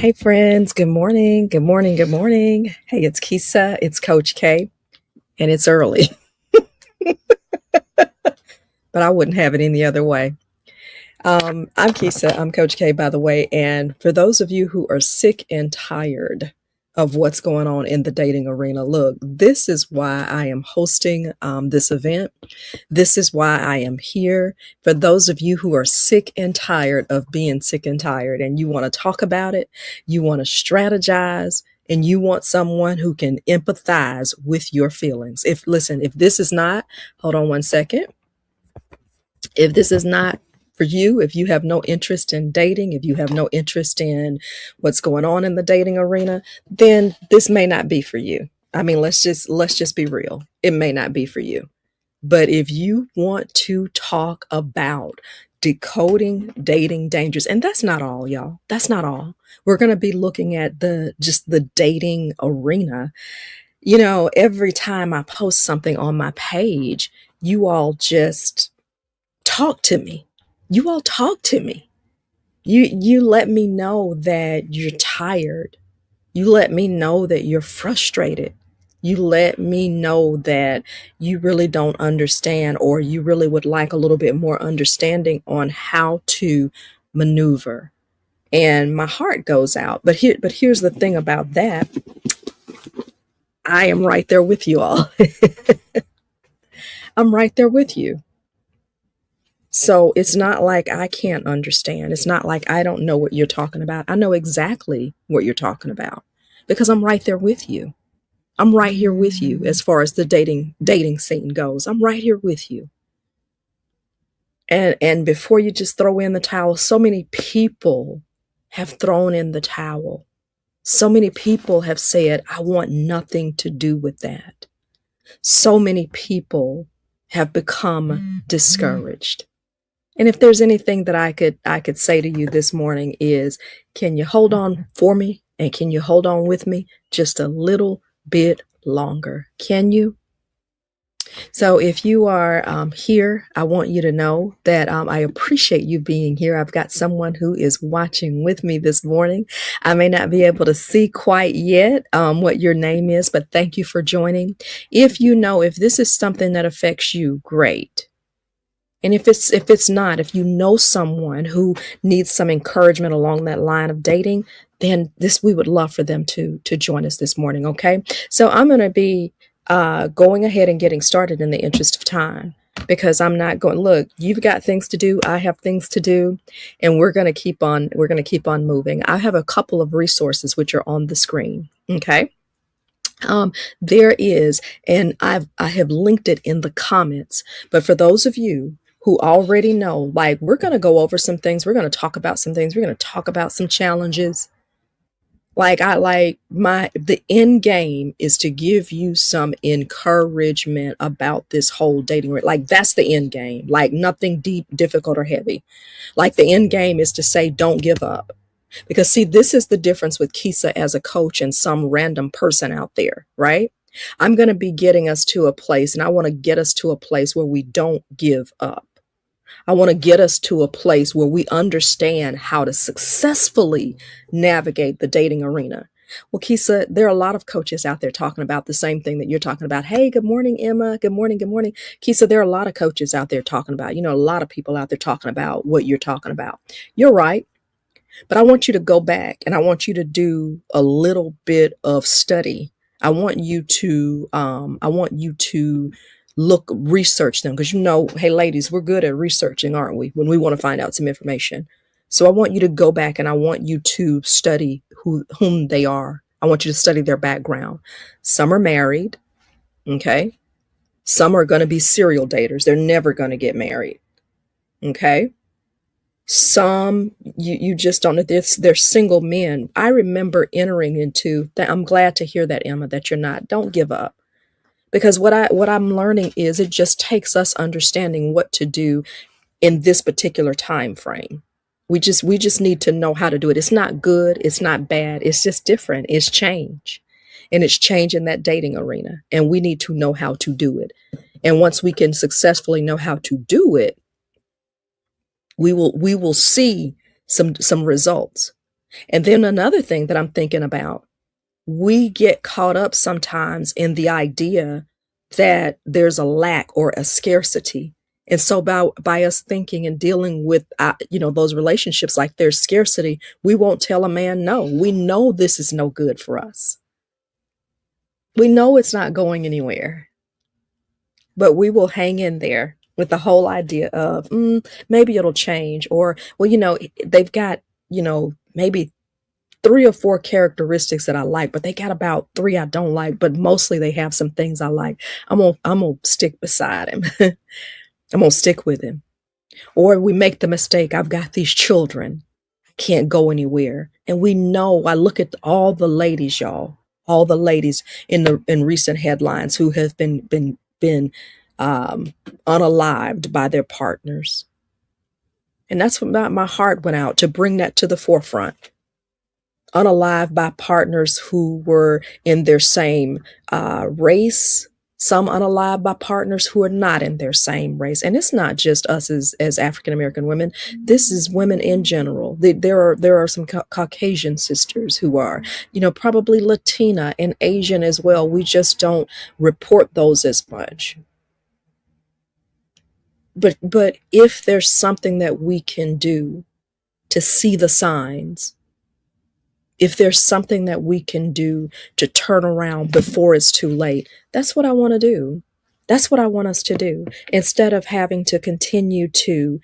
Hey friends, good morning, good morning, good morning. Hey, it's Kisa, it's Coach K, and it's early, but I wouldn't have it any other way. I'm Kisa, I'm Coach K, by the way, and for those of you who are sick and tired of what's going on in the dating arena, look, this is why I am hosting this event. This is why I am here. For those of you who are sick and tired of being sick and tired, and you want to talk about it, you want to strategize, and you want someone who can empathize with your feelings. If this is not, hold on one second. If this is not for you, if you have no interest in dating, if you have no interest in what's going on in the dating arena, then this may not be for you. I mean, let's just be real. It may not be for you. But if you want to talk about decoding dating dangers, and that's not all, y'all. That's not all. We're going to be looking at the dating arena. You know, every time I post something on my page, you all just talk to me. You all talk to me. You let me know that you're tired. You let me know that you're frustrated. You let me know that you really don't understand, or you really would like a little bit more understanding on how to maneuver. And my heart goes out. But here's the thing about that. I am right there with you all. I'm right there with you. So it's not like I can't understand. It's not like I don't know what you're talking about. I know exactly what you're talking about because I'm right there with you. I'm right here with you as far as the dating scene goes. I'm right here with you. And before you just throw in the towel, so many people have thrown in the towel. So many people have said, I want nothing to do with that. So many people have become discouraged. And if there's anything that I could say to you this morning is, can you hold on for me? And can you hold on with me just a little bit longer? Can you? So if you are here, I want you to know that I appreciate you being here. I've got someone who is watching with me this morning. I may not be able to see quite yet what your name is, but thank you for joining. If this is something that affects you, great. And if it's not, if you know someone who needs some encouragement along that line of dating, then we would love for them to join us this morning. Okay. So I'm going to be going ahead and getting started in the interest of time, because I'm not going, look, you've got things to do. I have things to do, and we're going to keep on moving. I have a couple of resources which are on the screen. Okay. There is, and I have linked it in the comments, but for those of you who already know, like, we're going to go over some things. We're going to talk about some things. We're going to talk about some challenges. The end game is to give you some encouragement about this whole dating. Like, that's the end game. Like, nothing deep, difficult, or heavy. Like, the end game is to say, don't give up. Because see, this is the difference with Kisa as a coach and some random person out there, right? I'm going to be getting us to a place, and I want to get us to a place where we don't give up. I want to get us to a place where we understand how to successfully navigate the dating arena. Well, Kisa, there are a lot of coaches out there talking about the same thing that you're talking about. Hey, good morning, Emma. Good morning. Good morning. Kisa, there are a lot of coaches out there talking about, a lot of people out there talking about what you're talking about. You're right. But I want you to go back, and I want you to do a little bit of study. I want you to research them, because hey ladies, we're good at researching, aren't we, when we want to find out some information. So I want you to go back, and I want you to study whom they are. I want you to study their background. Some are married, okay? Some are going to be serial daters. They're never going to get married, okay? Some you just don't know. They're single men. I remember entering into that. I'm glad to hear that, Emma, that you're not. Don't give up. Because what I'm learning is it just takes us understanding what to do in this particular time frame. We just need to know how to do it. It's not good. It's not bad. It's just different. It's change. And it's change in that dating arena. And we need to know how to do it. And once we can successfully know how to do it, we will see some results. And then another thing that I'm thinking about, we get caught up sometimes in the idea that there's a lack or a scarcity. And so by us thinking and dealing with, those relationships like there's scarcity, we won't tell a man no. We know this is no good for us. We know it's not going anywhere, but we will hang in there with the whole idea of maybe it'll change, or, well, they've got, maybe 3 or 4 characteristics that I like, but they got about 3 I don't like, but mostly they have some things I like. I'm gonna stick beside him. I'm gonna stick with him. Or we make the mistake, I've got these children, I can't go anywhere. And we know, I look at all the ladies, y'all, all the ladies in recent headlines who have been unalived by their partners. And that's what my heart went out to bring that to the forefront. Unalived by partners who were in their same race, some unalived by partners who are not in their same race. And it's not just us as African American women. This is women in general. There are some Caucasian sisters who are, probably Latina and Asian as well. We just don't report those as much. But if there's something that we can do to see the signs, if there's something that we can do to turn around before it's too late, that's what I want to do. That's what I want us to do. Instead of having to continue to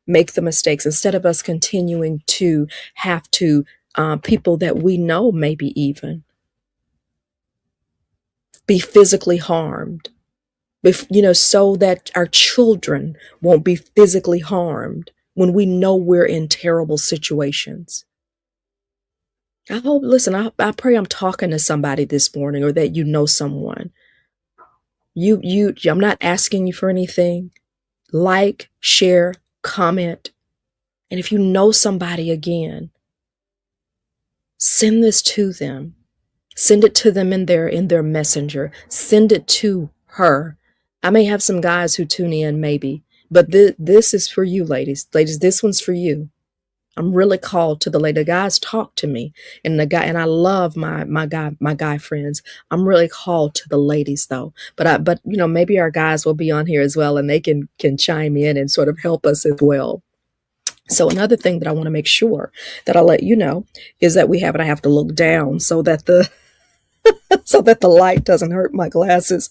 make the mistakes, instead of us continuing to have to people that we know maybe even be physically harmed, so that our children won't be physically harmed when we know we're in terrible situations. I pray I'm talking to somebody this morning, or that someone. I'm not asking you for anything. Like, share, comment. And if you know somebody, again, send this to them. Send it to them in their messenger. Send it to her. I may have some guys who tune in, maybe, but this is for you, ladies. Ladies, this one's for you. I'm really called to the lady. The guys talk to me, and I love my guy friends. I'm really called to the ladies though. But maybe our guys will be on here as well, and they can chime in and sort of help us as well. So another thing that I want to make sure that I let you know is that I have to look down so that the so that the light doesn't hurt my glasses,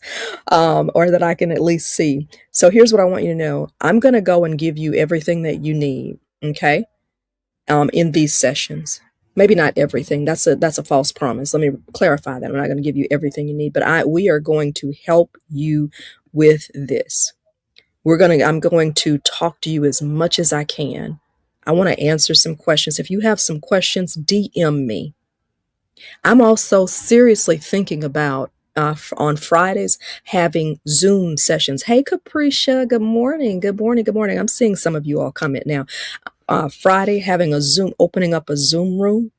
or that I can at least see. So here's what I want you to know. I'm going to go and give you everything that you need. Okay. In these sessions, maybe not everything. That's a false promise. Let me clarify that. I'm not going to give you everything you need, but we are going to help you with this. I'm going to talk to you as much as I can. I want to answer some questions. If you have some questions, DM me. I'm also seriously thinking about on Fridays having Zoom sessions. Hey, Capricia, good morning. Good morning. Good morning. I'm seeing some of you all comment now. Friday, opening up a Zoom room,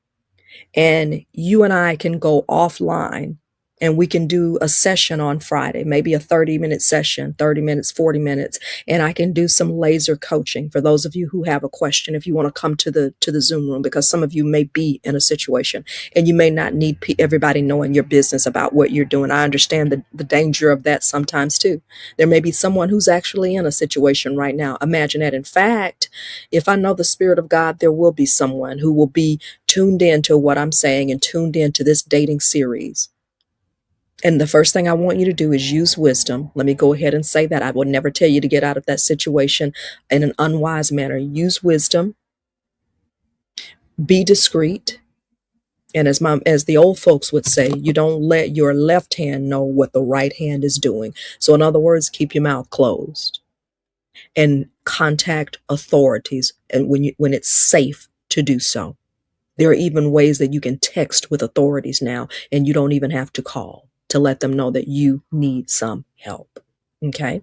and you and I can go offline, and we can do a session on Friday, maybe a 30-minute session, 30 minutes, 40 minutes. And I can do some laser coaching for those of you who have a question, if you want to come to the Zoom room, because some of you may be in a situation and you may not need everybody knowing your business about what you're doing. I understand the danger of that sometimes too. There may be someone who's actually in a situation right now. Imagine that. In fact, if I know the Spirit of God, there will be someone who will be tuned into what I'm saying and tuned into this dating series. And the first thing I want you to do is use wisdom. Let me go ahead and say that. I would never tell you to get out of that situation in an unwise manner. Use wisdom. Be discreet. And as the old folks would say, you don't let your left hand know what the right hand is doing. So in other words, keep your mouth closed and contact authorities, and when it's safe to do so. There are even ways that you can text with authorities now, and you don't even have to call to let them know that you need some help. Okay?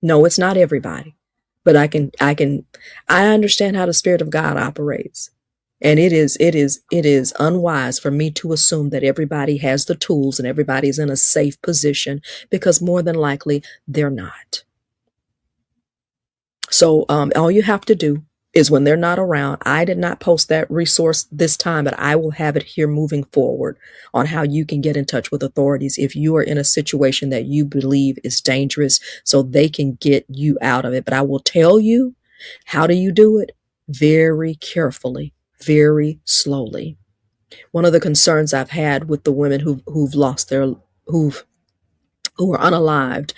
No, it's not everybody, but I understand how the Spirit of God operates. And it is unwise for me to assume that everybody has the tools and everybody's in a safe position, because more than likely they're not. So all you have to do is when they're not around. I did not post that resource this time, but I will have it here moving forward on how you can get in touch with authorities if you are in a situation that you believe is dangerous so they can get you out of it. But I will tell you, how do you do it? Very carefully, very slowly. One of the concerns I've had with the women who've lost their, who've who are unalived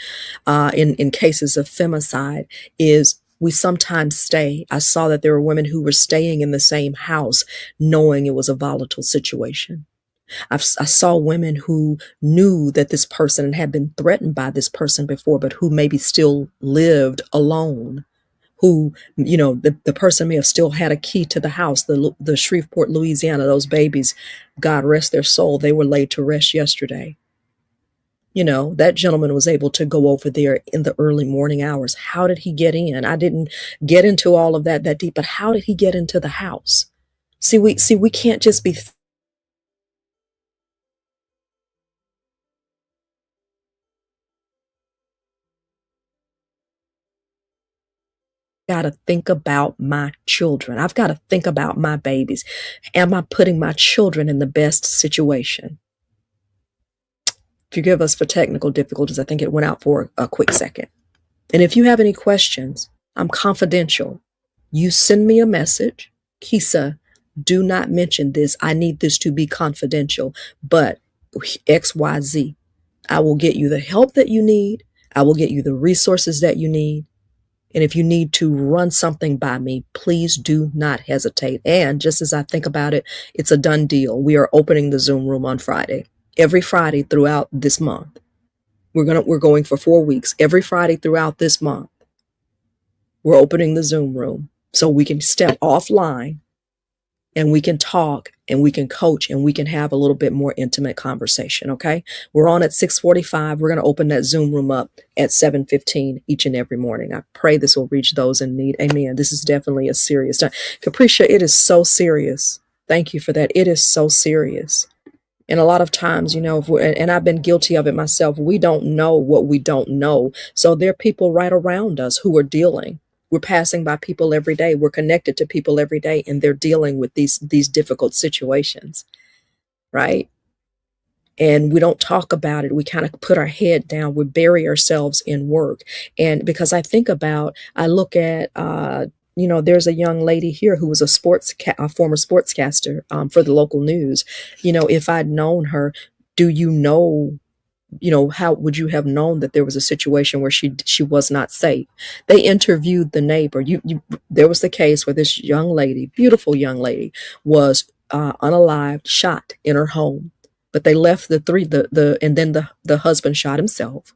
in cases of femicide is we sometimes stay. I saw that there were women who were staying in the same house knowing it was a volatile situation. I saw women who knew that this person had been threatened by this person before, but who maybe still lived alone. Who, the person may have still had a key to the house, the Shreveport, Louisiana, those babies, God rest their soul, they were laid to rest yesterday. That gentleman was able to go over there in the early morning hours. How did he get in? I didn't get into all of that deep, but how did he get into the house? We can't just be got to think about my children. I've got to think about my babies. Am I putting my children in the best situation? Forgive us for technical difficulties. I think it went out for a quick second. And if you have any questions, I'm confidential. You send me a message. Kisa, do not mention this. I need this to be confidential, but XYZ. I will get you the help that you need. I will get you the resources that you need. And if you need to run something by me, please do not hesitate. And just as I think about it, it's a done deal. We are opening the Zoom room on Friday. Every Friday throughout this month. We're going for 4 weeks. Every Friday throughout this month, we're opening the Zoom room so we can step offline and we can talk and we can coach and we can have a little bit more intimate conversation. Okay. We're on at 6:45. We're going to open that Zoom room up at 7:15 each and every morning. I pray this will reach those in need. Amen. This is definitely a serious time. Capricia, it is so serious. Thank you for that. It is so serious. And a lot of times, and I've been guilty of it myself, we don't know what we don't know. So there are people right around us who are dealing. We're passing by people every day. We're connected to people every day, and they're dealing with these difficult situations, right? And we don't talk about it. We kind of put our head down. We bury ourselves in work. And because I look at, there's a young lady here who was a former sportscaster for the local news. If I'd known her, how would you have known that there was a situation where she was not safe? They interviewed the neighbor. There was the case where this young lady, beautiful young lady, was unalived, shot in her home. But they left and then the husband shot himself.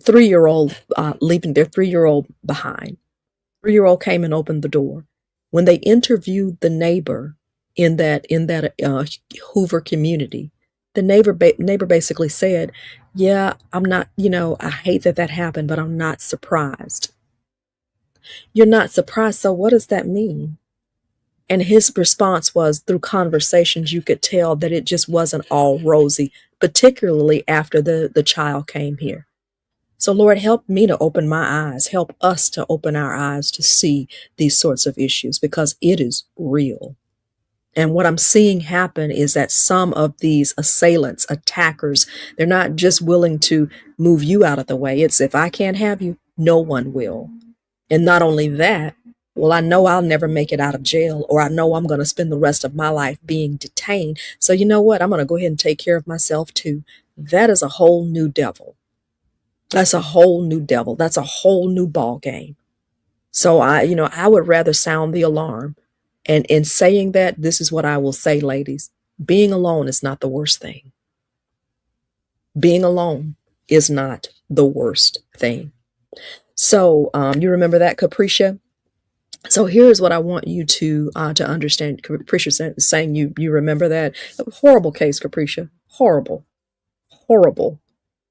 3-year-old leaving their 3-year-old behind. 3-year-old came and opened the door. When they interviewed the neighbor in that Hoover community, the neighbor basically said, yeah, I'm not, I hate that happened, but I'm not surprised. You're not surprised. So what does that mean? And his response was, through conversations, you could tell that it just wasn't all rosy, particularly after the child came here. So Lord, help me to open my eyes, help us to open our eyes to see these sorts of issues, because it is real. And what I'm seeing happen is that some of these assailants, attackers, they're not just willing to move you out of the way. It's, if I can't have you, no one will. And not only that, well, I know I'll never make it out of jail, or I know I'm going to spend the rest of my life being detained. So you know what? I'm going to go ahead and take care of myself too. That is a whole new devil. That's a whole new devil. That's a whole new ball game. So I would rather sound the alarm. And in saying that, this is what I will say, ladies. Being alone is not the worst thing. Being alone is not the worst thing. So you remember that, Capricia? So here's what I want you to understand. Capricia saying you remember that. Horrible case, Capricia. Horrible.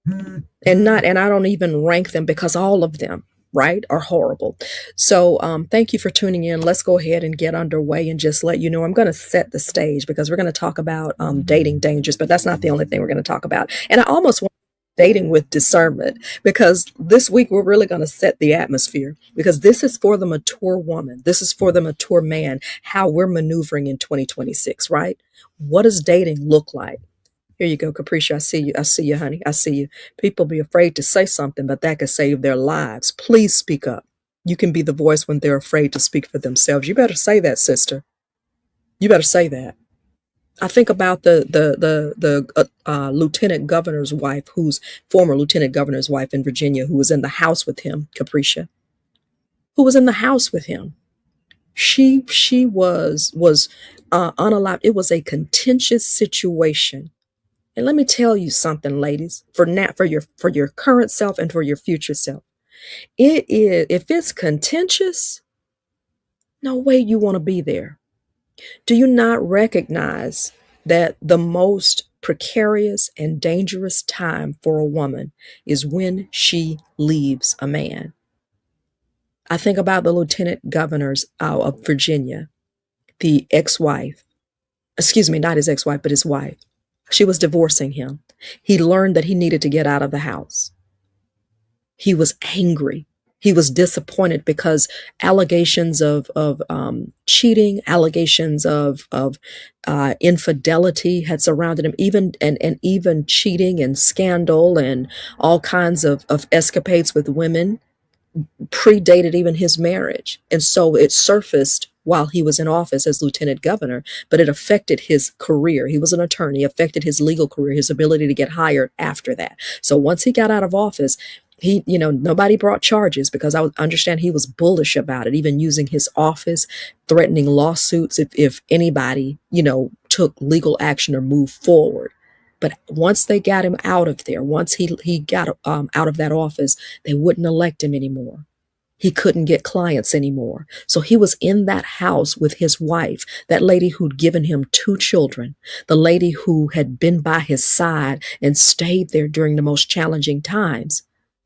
And I don't even rank them, because all of them, right, are horrible. So thank you for tuning in. Let's go ahead and get underway and just let you know, I'm going to set the stage, because we're going to talk about dating dangers, but that's not the only thing we're going to talk about. And I almost want Dating with discernment, because this week we're really going to set the atmosphere, because this is for the mature woman. This is for the mature man, how we're maneuvering in 2026, right? What does dating look like? Here you go, Capricia. I see you. I see you, honey. I see you. People be afraid to say something, but that could save their lives. Please speak up. You can be the voice when they're afraid to speak for themselves. You better say that, sister. You better say that. I think about the lieutenant governor's wife, who's former lieutenant governor's wife in Virginia, who was in the house with him, Capricia, who was in the house with him. She was unalive. It was a contentious situation. And let me tell you something, ladies, for your current self and for your future self. It is, if it's contentious, no way you want to be there. Do you not recognize that the most precarious and dangerous time for a woman is when she leaves a man? I think about the lieutenant governors of Virginia, the ex-wife, excuse me, not his ex-wife, but his wife. She was divorcing him. He learned that he needed to get out of the house. He was angry. He was disappointed because allegations of cheating, allegations of infidelity had surrounded him, even cheating and scandal and all kinds of escapades with women predated even his marriage. And so it surfaced while he was in office as lieutenant governor, but it affected his career. He was an attorney, affected his legal career, his ability to get hired after that. So once he got out of office, nobody brought charges, because I understand he was bullish about it, even using his office, threatening lawsuits if anybody, took legal action or moved forward. But once they got him out of there, once he got out of that office, they wouldn't elect him anymore. He couldn't get clients anymore. So he was in that house with his wife, that lady who'd given him 2 children, the lady who had been by his side and stayed there during the most challenging times.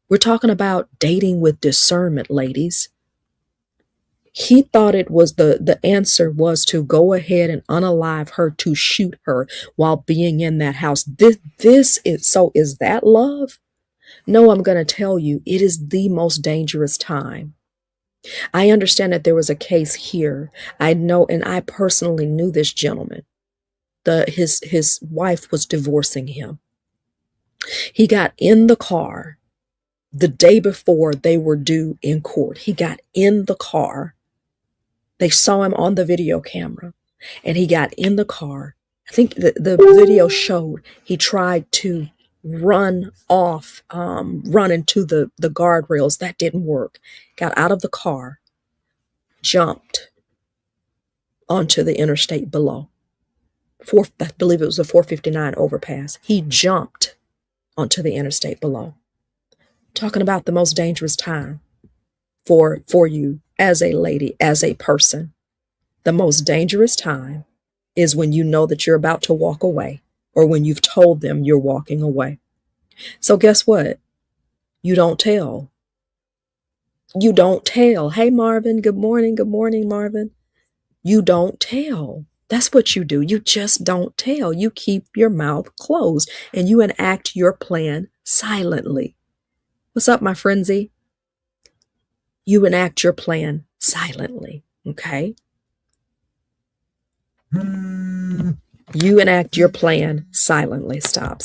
We're talking about dating with discernment, ladies. He thought it was the answer was to go ahead and unalive her, to shoot her while being in that house. Is that love? No, I'm going to tell you, it is the most dangerous time. I understand that there was a case here. I know, and I personally knew this gentleman. His wife was divorcing him. He got in the car the day before they were due in court. He got in the car. They saw him on the video camera, and he got in the car. I think the video showed he tried to run into the guardrails. That didn't work. Got out of the car, jumped onto the interstate below. I believe it was a 459 overpass. He jumped onto the interstate below. Talking about the most dangerous time for you as a lady, as a person. The most dangerous time is when you know that you're about to walk away, or when you've told them you're walking away. So guess what? You don't tell. You don't tell. Hey, Marvin. Good morning. Good morning, Marvin. You don't tell. That's what you do. You just don't tell. You keep your mouth closed and you enact your plan silently. What's up, my frenzy? You enact your plan silently. Okay? You enact your plan silently. Stop.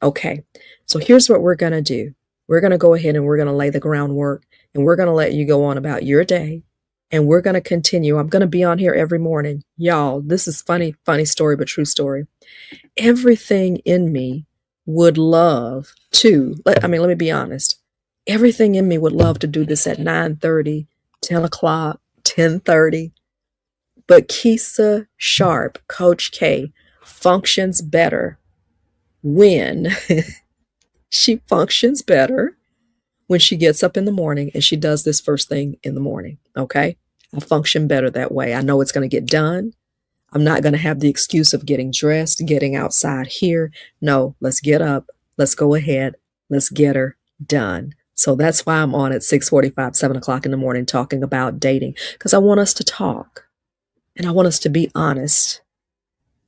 Okay. So here's what we're going to do. We're going to go ahead and we're going to lay the groundwork, and we're going to let you go on about your day. And we're going to continue. I'm going to be on here every morning. Y'all, this is funny story, but true story. Everything in me would love to, let me be honest. Everything in me would love to do this at 9:30, 10 o'clock, 10:30. But Keisha Sharp, Coach K, functions better when she functions better when she gets up in the morning and she does this first thing in the morning. Okay. I function better that way. I know it's going to get done. I'm not going to have the excuse of getting dressed, getting outside here. No, let's get up. Let's go ahead. Let's get her done. So that's why I'm on at 6:45, 7 o'clock in the morning talking about dating, because I want us to talk and I want us to be honest.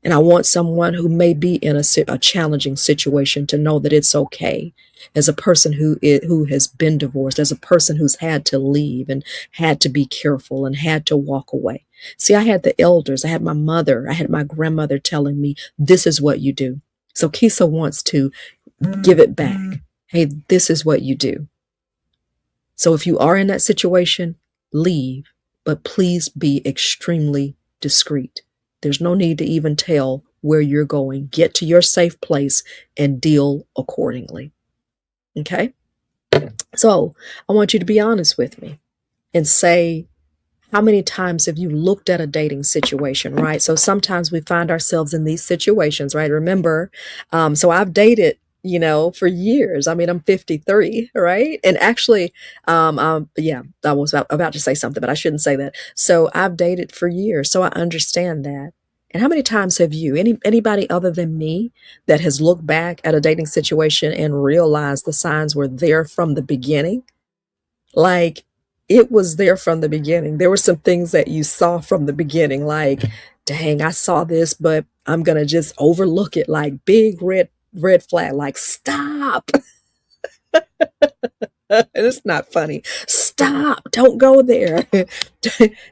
And I want someone who may be in a challenging situation to know that it's okay. As a person who has been divorced, as a person who's had to leave and had to be careful and had to walk away. See, I had the elders, I had my mother, I had my grandmother telling me, this is what you do. So Kisa wants to give it back. Hey, this is what you do. So if you are in that situation, leave, but please be extremely discreet. There's no need to even tell where you're going. Get to your safe place and deal accordingly. Okay? So I want you to be honest with me and say, how many times have you looked at a dating situation, right? So sometimes we find ourselves in these situations, right? Remember, so I've dated, for years. I mean, I'm 53, right? And actually, yeah, I was about to say something, but I shouldn't say that. So I've dated for years, so I understand that. And how many times have you, anybody other than me, that has looked back at a dating situation and realized the signs were there from the beginning? Like, it was there from the beginning. There were some things that you saw from the beginning, like, dang, I saw this, but I'm going to just overlook it, like big red flag, like, stop. And it's not funny. Stop. Don't go there.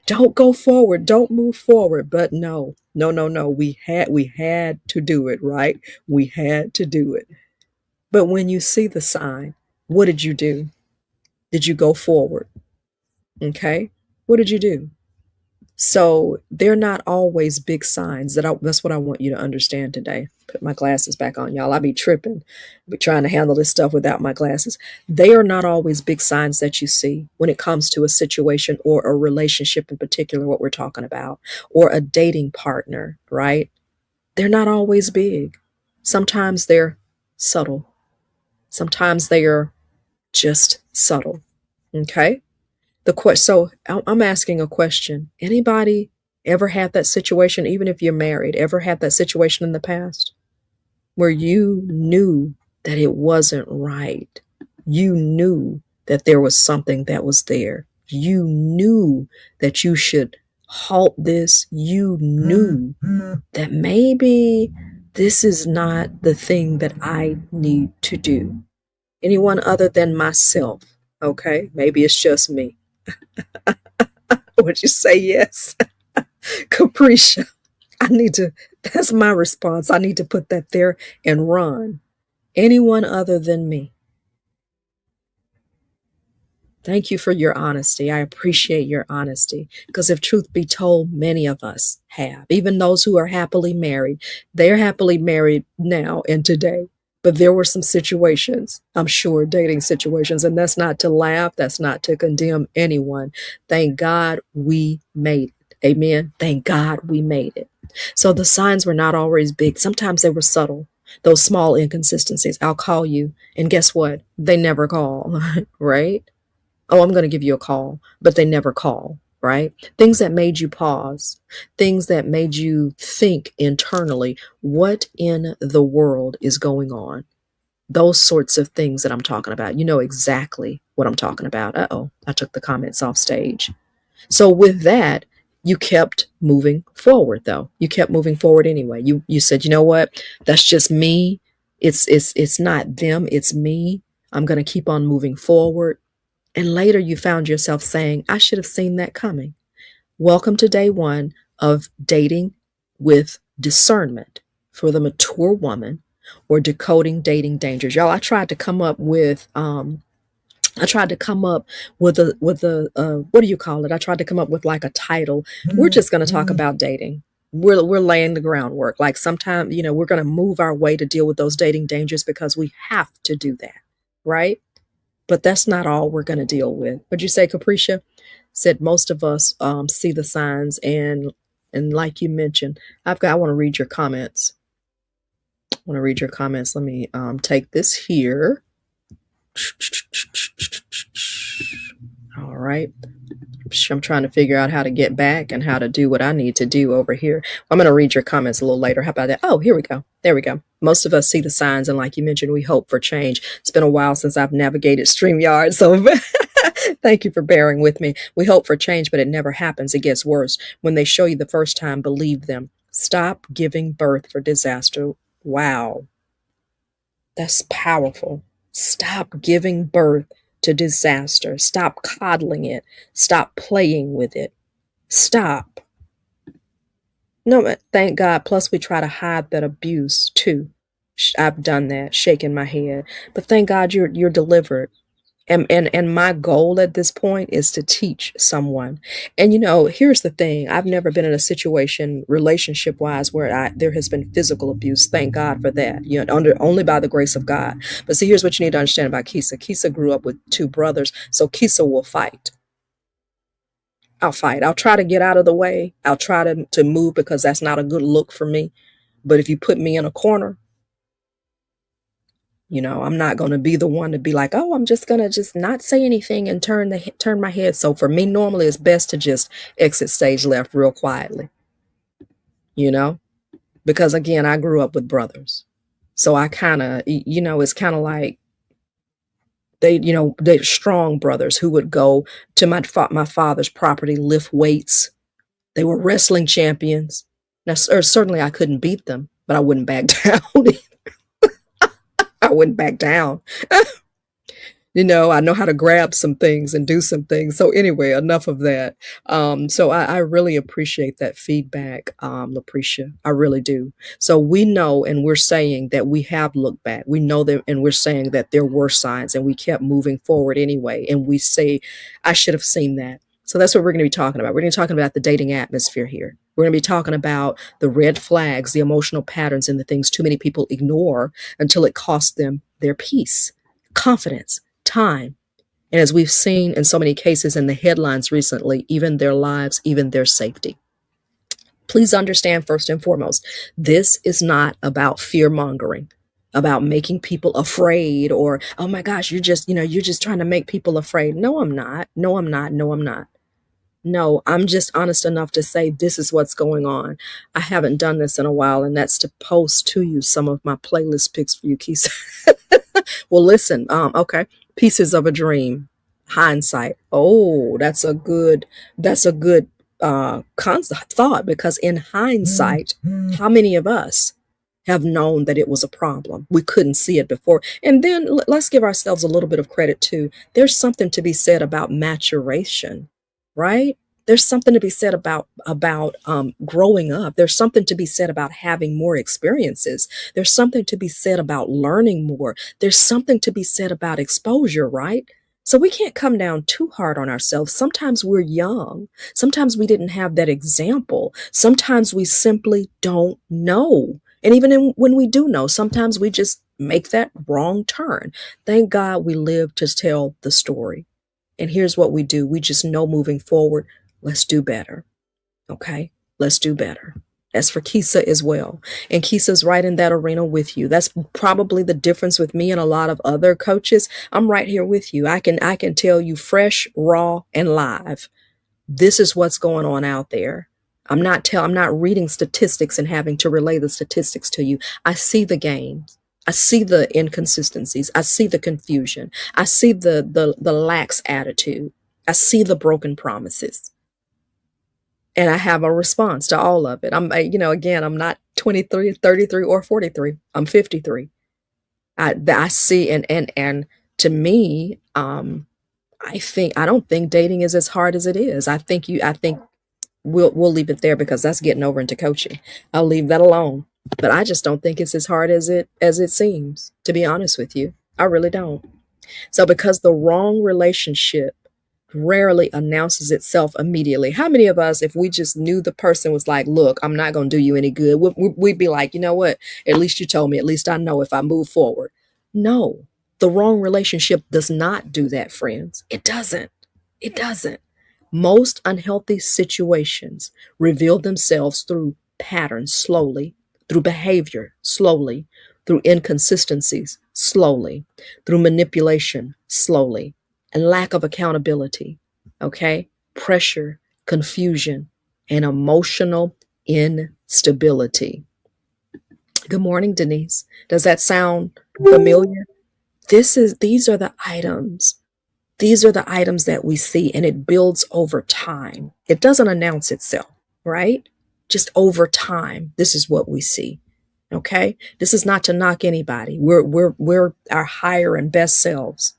Don't go forward. Don't move forward. But no. We had to do it, right? We had to do it. But when you see the sign, what did you do? Did you go forward? Okay. What did you do? So they're not always big signs. That's what I want you to understand today. Put my glasses back on, y'all. I be tripping. I be trying to handle this stuff without my glasses. They are not always big signs that you see when it comes to a situation or a relationship in particular, what we're talking about, or a dating partner, right? They're not always big. Sometimes they're subtle. Sometimes they are just subtle. Okay. So I'm asking a question. Anybody ever had that situation, even if you're married, ever had that situation in the past where you knew that it wasn't right? You knew that there was something that was there. You knew that you should halt this. You knew that maybe this is not the thing that I need to do. Anyone other than myself? Okay, maybe it's just me. Would you say yes? Capricia, that's my response. I need to put that there and run. Anyone other than me? Thank you for your honesty. I appreciate your honesty because if truth be told, many of us have, even those who are happily married, they're happily married now and today. But there were some situations, I'm sure, dating situations, and that's not to laugh. That's not to condemn anyone. Thank God we made it. Amen. Thank God we made it. So the signs were not always big. Sometimes they were subtle. Those small inconsistencies. I'll call you. And guess what? They never call, right? Oh, I'm going to give you a call, but they never call, right? Things that made you pause, things that made you think internally, what in the world is going on? Those sorts of things that I'm talking about. You know exactly what I'm talking about. Uh-oh, I took the comments off stage. So with that, you kept moving forward, though. You kept moving forward anyway. You said, you know what? That's just me. It's not them. It's me. I'm going to keep on moving forward. And later you found yourself saying, I should have seen that coming. Welcome to day one of dating with discernment for the mature woman, or decoding dating dangers. Y'all, I tried to come up with a what do you call it? I tried to come up with like a title. We're just going to talk about dating. We're laying the groundwork. Like sometimes, we're going to move our way to deal with those dating dangers because we have to do that, right? But that's not all we're going to deal with. What'd you say, Capricia? Said most of us see the signs, and like you mentioned, I want to read your comments. Let me take this here. All right. I'm trying to figure out how to get back and how to do what I need to do over here. I'm going to read your comments a little later. How about that? Oh, here we go. There we go. Most of us see the signs, and like you mentioned, we hope for change. It's been a while since I've navigated StreamYard, so thank you for bearing with me. We hope for change, but it never happens. It gets worse. When they show you the first time, believe them. Stop giving birth for disaster. Wow, that's powerful. Stop giving birth to disaster. Stop coddling it. Stop playing with it. Stop. No, thank God. Plus, we try to hide that abuse too. I've done that, shaking my head. But thank God you're delivered. And my goal at this point is to teach someone. And here's the thing: I've never been in a situation, relationship wise, where there has been physical abuse. Thank God for that. Only by the grace of God. But see, here's what you need to understand about Kisa. Kisa grew up with two brothers, so Kisa will fight. I'll fight. I'll try to get out of the way. I'll try to move because that's not a good look for me. But if you put me in a corner, I'm not going to be the one to be like, oh, I'm just going to just not say anything and turn my head. So for me, normally it's best to just exit stage left real quietly, because again, I grew up with brothers. So I kind of, it's kind of like they're strong brothers who would go to my father's property, lift weights. They were wrestling champions. Now, certainly I couldn't beat them, but I wouldn't back down. I wouldn't back down. I know how to grab some things and do some things. So anyway, enough of that. So I really appreciate that feedback, Lucretia. I really do. So we know, and we're saying that we have looked back. We know that, and we're saying that there were signs, and we kept moving forward anyway. And we say, I should have seen that. So that's what we're going to be talking about. We're going to be talking about the dating atmosphere here. We're going to be talking about the red flags, the emotional patterns, and the things too many people ignore until it costs them their peace, confidence, time. And as we've seen in so many cases in the headlines recently, even their lives, even their safety. Please understand, first and foremost, this is not about fear mongering, about making people afraid, or, oh my gosh, you're just trying to make people afraid. No, I'm not. No, I'm not. No, I'm not. No, I'm just honest enough to say this is what's going on. I haven't done this in a while, and that's to post to you some of my playlist picks for you, Keith. Well, listen, okay. Pieces of a Dream, Hindsight. Oh, that's a good thought, because in hindsight, how many of us have known that it was a problem? We couldn't see it before. And then let's give ourselves a little bit of credit too. There's something to be said about maturation, right? There's something to be said about growing up. There's something to be said about having more experiences. There's something to be said about learning more. There's something to be said about exposure, right? So we can't come down too hard on ourselves. Sometimes we're young. Sometimes we didn't have that example. Sometimes we simply don't know. And even when we do know, sometimes we just make that wrong turn. Thank God we live to tell the story. And here's what we do. We just know moving forward, let's do better. Okay? Let's do better. That's for Kisa as well. And Kisa's right in that arena with you. That's probably the difference with me and a lot of other coaches. I'm right here with you. I can tell you fresh, raw, and live. This is what's going on out there. I'm not reading statistics and having to relay the statistics to you. I see the games. I see the inconsistencies. I see the confusion. I see the lax attitude. I see the broken promises. And I have a response to all of it. Again, I'm not 23, 33, or 43. I'm 53. I see, and to me, I don't think dating is as hard as it is. I think we'll leave it there, because that's getting over into coaching. I'll leave that alone. But I just don't think it's as hard as it seems, to be honest with you. I really don't. So because the wrong relationship rarely announces itself immediately. How many of us, if we just knew the person was like, look, I'm not going to do you any good, we'd be like, you know what? At least you told me. At least I know if I move forward. No, the wrong relationship does not do that, friends. It doesn't. It doesn't. Most unhealthy situations reveal themselves through patterns slowly, through behavior slowly, through inconsistencies slowly, through manipulation slowly, and lack of accountability, okay? Pressure, confusion, and emotional instability. Good morning, Denise. Does that sound familiar? These are the items. These are the items that we see, and it builds over time. It doesn't announce itself, right? Just over time, this is what we see. Okay? This is not to knock anybody. We're our higher and best selves.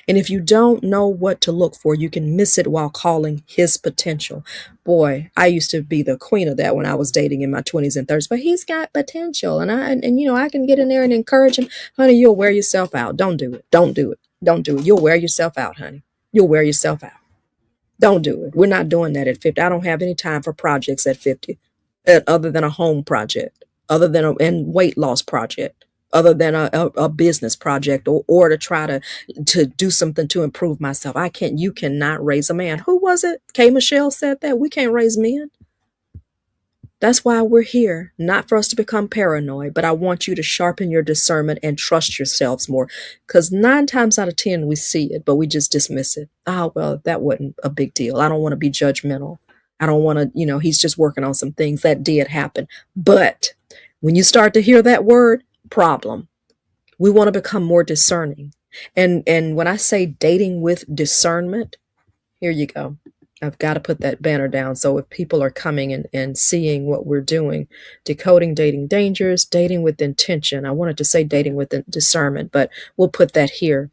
And if you don't know what to look for, you can miss it while calling his potential. Boy, I used to be the queen of that when I was dating in my 20s and 30s, but he's got potential. And you know, I can get in there and encourage him. Honey, you'll wear yourself out. Don't do it. Don't do it. Don't do it. You'll wear yourself out, honey. You'll wear yourself out. Don't do it. We're not doing that at 50. I don't have any time for projects at 50, other than a home project, other than a and weight loss project, other than a business project, or to try to do something to improve myself. I can't, you cannot raise a man. Who was it? K. Michelle said that. We can't raise men. That's why we're here, not for us to become paranoid, but I want you to sharpen your discernment and trust yourselves more. Because 9 times out of 10, we see it, but we just dismiss it. Oh, well, that wasn't a big deal. I don't want to be judgmental. I don't want to, you know, he's just working on some things that did happen. But when you start to hear that word, problem, we want to become more discerning. And when I say dating with discernment, here you go. I've got to put that banner down. So if people are coming and seeing what we're doing, decoding dating dangers, dating with intention. I wanted to say dating with discernment, but we'll put that here.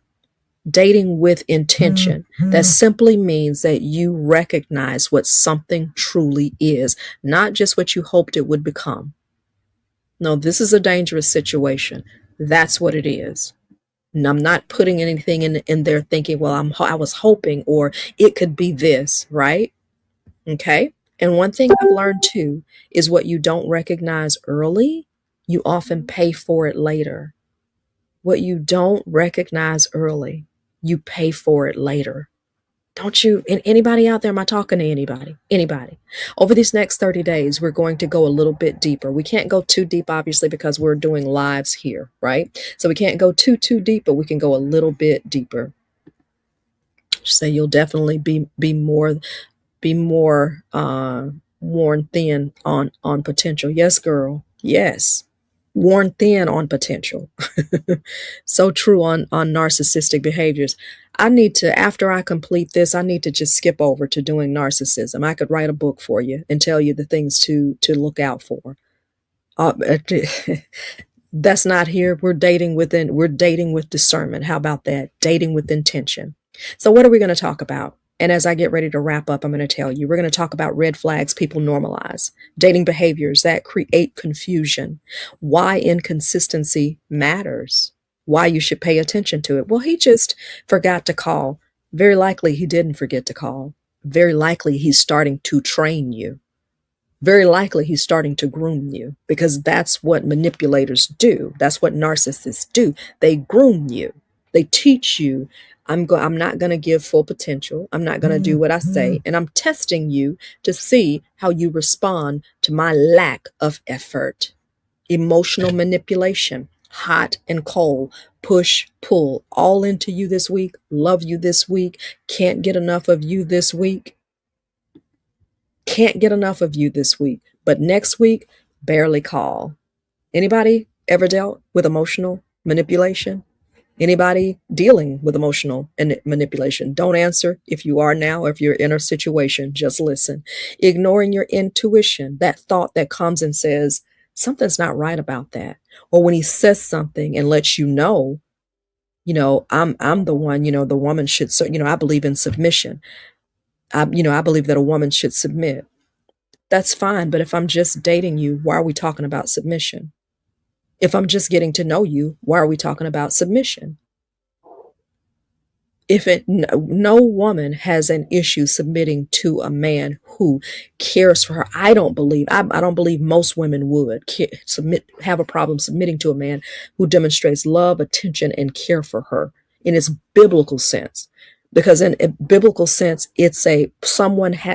Dating with intention. That simply means that you recognize what something truly is, not just what you hoped it would become. No, this is a dangerous situation. That's what it is. And I'm not putting anything in there thinking, well, I was hoping, or it could be this, right? Okay. And one thing I've learned too is what you don't recognize early, you often pay for it later. What you don't recognize early, you pay for it later. Don't you? And anybody out there, am I talking to anybody? Anybody? Over these next 30 days, we're going to go a little bit deeper. We can't go too deep, obviously, because we're doing lives here, right? So we can't go too deep, but we can go a little bit deeper. So you'll definitely be more worn thin on potential. Yes, girl. Yes. Worn thin on potential. So true on narcissistic behaviors. I need to, after I complete this, I need to just skip over to doing narcissism. I could write a book for you and tell you the things to look out for. That's not here. We're dating with discernment. How about that? Dating with intention. So what are we going to talk about? And as I get ready to wrap up, I'm going to tell you, we're going to talk about red flags people normalize, dating behaviors that create confusion, why inconsistency matters, why you should pay attention to it. Well, he just forgot to call. Very likely he didn't forget to call. Very likely he's starting to train you. Very likely he's starting to groom you, because that's what manipulators do. That's what narcissists do. They groom you. They teach you, I'm not going to give full potential. I'm not going to do what I say. And I'm testing you to see how you respond to my lack of effort. Emotional manipulation, hot and cold, push, pull, all into you this week. Love you this week. Can't get enough of you this week. Can't get enough of you this week. But next week, barely call. Anybody ever dealt with emotional manipulation? Anybody dealing with emotional manipulation? Don't answer if you are now, if you're in a situation, just listen. Ignoring your intuition, that thought that comes and says, something's not right about that. Or when he says something and lets you know, I'm the one, the woman should, I believe in submission. I believe that a woman should submit. That's fine. But if I'm just dating you, why are we talking about submission? If I'm just getting to know you, why are we talking about submission? No woman has an issue submitting to a man who cares for her. I don't believe most women would have a problem submitting to a man who demonstrates love, attention, and care for her in its biblical sense. Because in a biblical sense, it's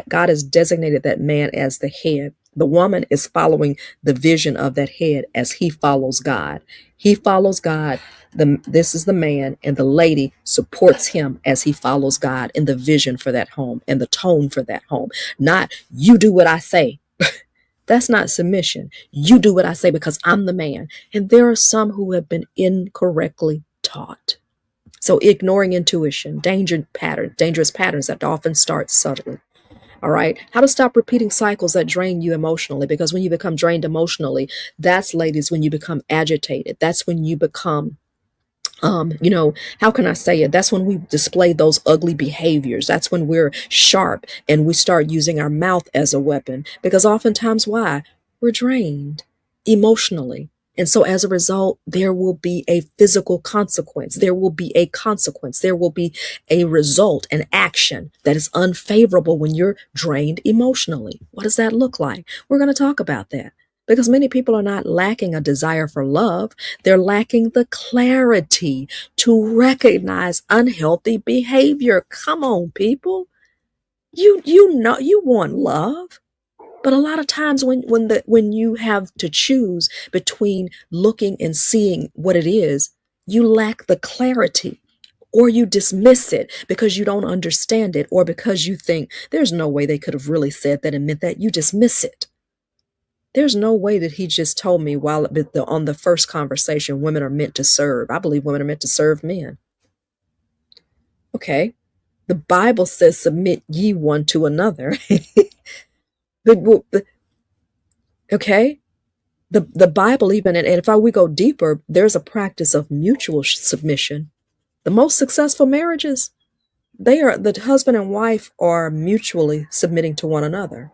God has designated that man as the head. The woman is following the vision of that head as he follows God. He follows God. This is the man, and the lady supports him as he follows God in the vision for that home and the tone for that home. Not, you do what I say. That's not submission. You do what I say because I'm the man. And there are some who have been incorrectly taught. So ignoring intuition, dangerous patterns that often start subtly. All right. How to stop repeating cycles that drain you emotionally. Because when you become drained emotionally, that's, ladies, when you become agitated. That's when you become, how can I say it? That's when we display those ugly behaviors. That's when we're sharp and we start using our mouth as a weapon. Because oftentimes, why? We're drained emotionally. And so as a result, there will be a physical consequence. There will be a consequence. There will be a result, an action that is unfavorable when you're drained emotionally. What does that look like? We're going to talk about that because many people are not lacking a desire for love. They're lacking the clarity to recognize unhealthy behavior. Come on, people. You know you want love. But a lot of times when you have to choose between looking and seeing what it is, you lack the clarity or you dismiss it because you don't understand it or because you think there's no way they could have really said that and meant that. You dismiss it. There's no way that he just told me while on the first conversation, women are meant to serve. I believe women are meant to serve men. Okay. The Bible says, submit ye one to another. Okay. The Bible even, and if we go deeper, there's a practice of mutual submission. The most successful marriages, the husband and wife are mutually submitting to one another.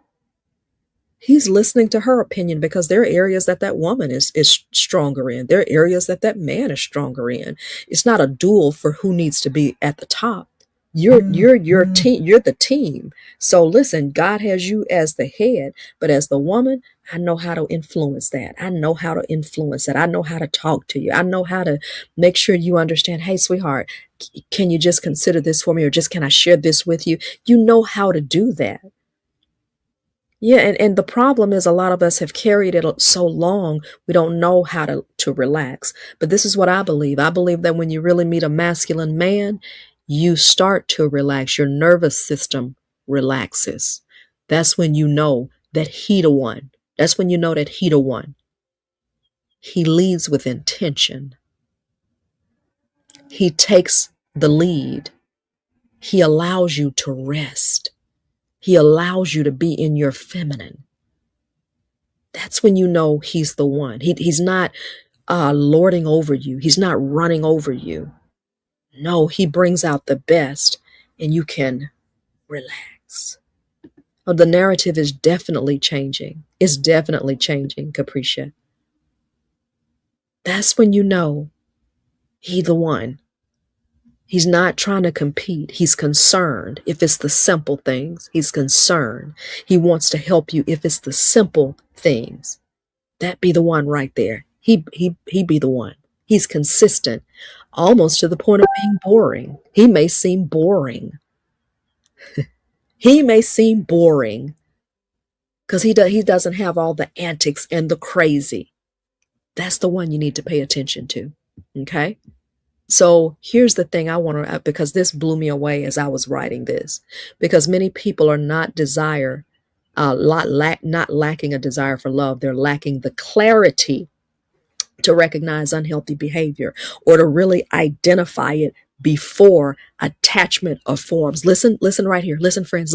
He's listening to her opinion because there are areas that woman is stronger in. There are areas that man is stronger in. It's not a duel for who needs to be at the top. You're your team. You're the team. So listen, God has you as the head, but as the woman, I know how to influence that. I know how to influence that. I know how to talk to you. I know how to make sure you understand. Hey, sweetheart, can you just consider this for me, or just can I share this with you? You know how to do that. Yeah, and the problem is a lot of us have carried it so long, we don't know how to relax. But this is what I believe. I believe that when you really meet a masculine man, you start to relax. Your nervous system relaxes. That's when you know that he the one. That's when you know that he the one. He leads with intention. He takes the lead. He allows you to rest. He allows you to be in your feminine. That's when you know he's the one. He's not lording over you. He's not running over you. No, he brings out the best and you can relax. Oh, the narrative is definitely changing. It's definitely changing, Capricia. That's when you know he's the one. He's not trying to compete. He's concerned. If it's the simple things, he's concerned. He wants to help you if it's the simple things. That be the one right there. He be the one. He's consistent, almost to the point of being boring. He may seem boring. He may seem boring because he doesn't have all the antics and the crazy. That's the one you need to pay attention to. Okay. So here's the thing I want to, because this blew me away as I was writing this, because many people are not not lacking a desire for love. They're lacking the clarity to recognize unhealthy behavior or to really identify it before attachment of forms. Listen right here. Listen, friends.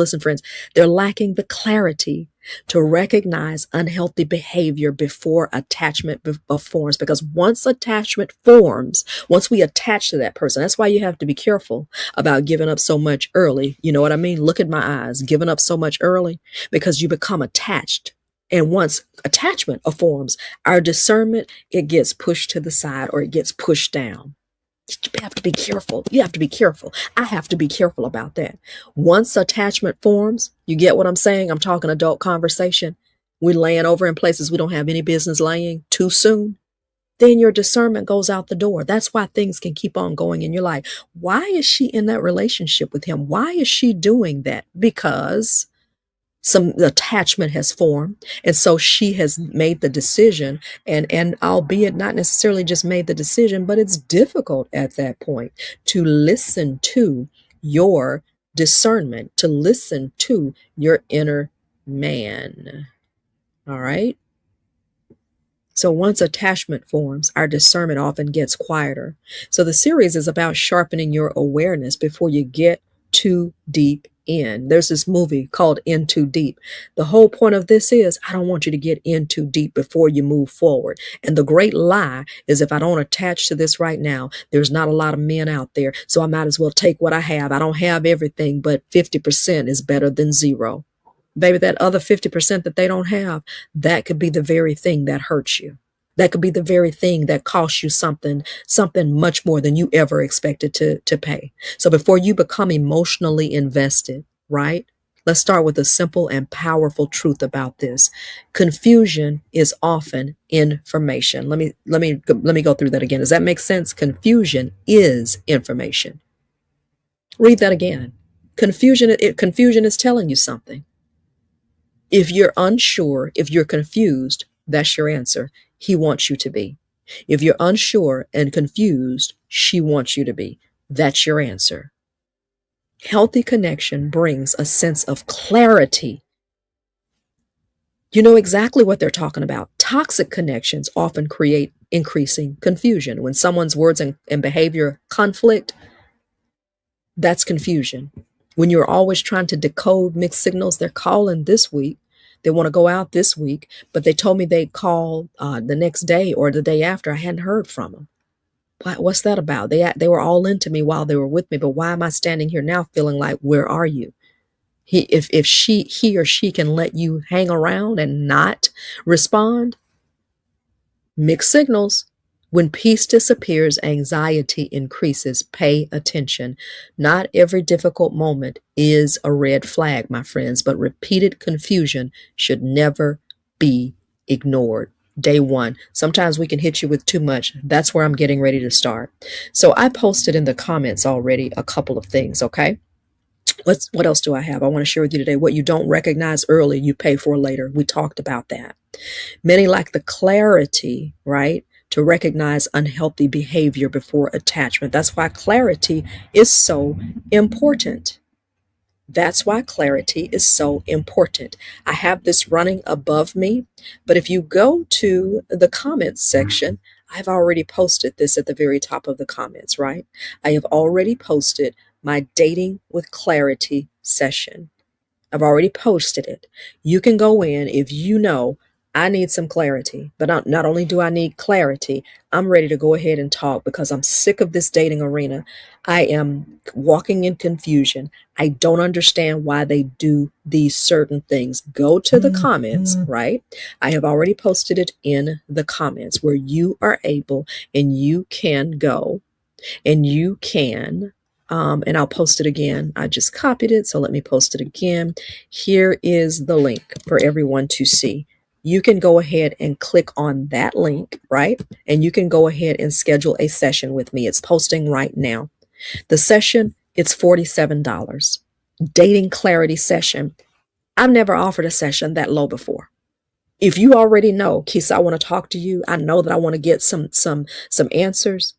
They're lacking the clarity to recognize unhealthy behavior before attachment of forms. Because once attachment forms, once we attach to that person, that's why you have to be careful about giving up so much early. You know what I mean? Look at my eyes, giving up so much early because you become attached. And once attachment forms, our discernment, it gets pushed to the side or it gets pushed down. You have to be careful. You have to be careful. I have to be careful about that. Once attachment forms, you get what I'm saying? I'm talking adult conversation. We're laying over in places we don't have any business laying too soon. Then your discernment goes out the door. That's why things can keep on going in your life. Why is she in that relationship with him? Why is she doing that? Because some attachment has formed. And so she has made the decision and albeit not necessarily just made the decision, but it's difficult at that point to listen to your discernment, to listen to your inner man. All right. So once attachment forms, our discernment often gets quieter. So the series is about sharpening your awareness before you get too deep in. There's this movie called In Too Deep. The whole point of this is I don't want you to get in too deep before you move forward. And the great lie is if I don't attach to this right now, there's not a lot of men out there. So I might as well take what I have. I don't have everything, but 50% is better than zero. Baby, that other 50% that they don't have, that could be the very thing that hurts you. That could be the very thing that costs you something much more than you ever expected to pay. So before you become emotionally invested, right? Let's start with a simple and powerful truth about this. Confusion is often information. Let me go through that again. Does that make sense? Confusion is information. Read that again. Confusion is telling you something. If you're unsure, if you're confused, that's your answer. He wants you to be. If you're unsure and confused, she wants you to be. That's your answer. Healthy connection brings a sense of clarity. You know exactly what they're talking about. Toxic connections often create increasing confusion. When someone's words and behavior conflict, that's confusion. When you're always trying to decode mixed signals, they're calling this week. They want to go out this week, but they told me they'd call the next day or the day after. I hadn't heard from them. What's that about? They were all into me while they were with me, but why am I standing here now feeling like, where are you? If he or she can let you hang around and not respond, mixed signals. When peace disappears, anxiety increases. Pay attention. Not every difficult moment is a red flag, my friends, but repeated confusion should never be ignored. Day one. Sometimes we can hit you with too much. That's where I'm getting ready to start. So I posted in the comments already a couple of things, okay? What else do I have? I want to share with you today. What you don't recognize early, you pay for later. We talked about that. Many lack the clarity, right, to recognize unhealthy behavior before attachment. That's why clarity is so important. That's why clarity is so important. I have this running above me, but if you go to the comments section, I've already posted this at the very top of the comments, right? I have already posted my Dating with Clarity session. I've already posted it. You can go in if you know I need some clarity, but not only do I need clarity, I'm ready to go ahead and talk because I'm sick of this dating arena. I am walking in confusion. I don't understand why they do these certain things. Go to the comments, right? I have already posted it in the comments where you are able and you can go and you can and I'll post it again. I just copied it, so let me post it again. Here is the link for everyone to see. You can go ahead and click on that link, right? And you can go ahead and schedule a session with me. It's posting right now. The session, it's $47. Dating Clarity session. I've never offered a session that low before. If you already know, Kisa, I want to talk to you. I know that I want to get some answers.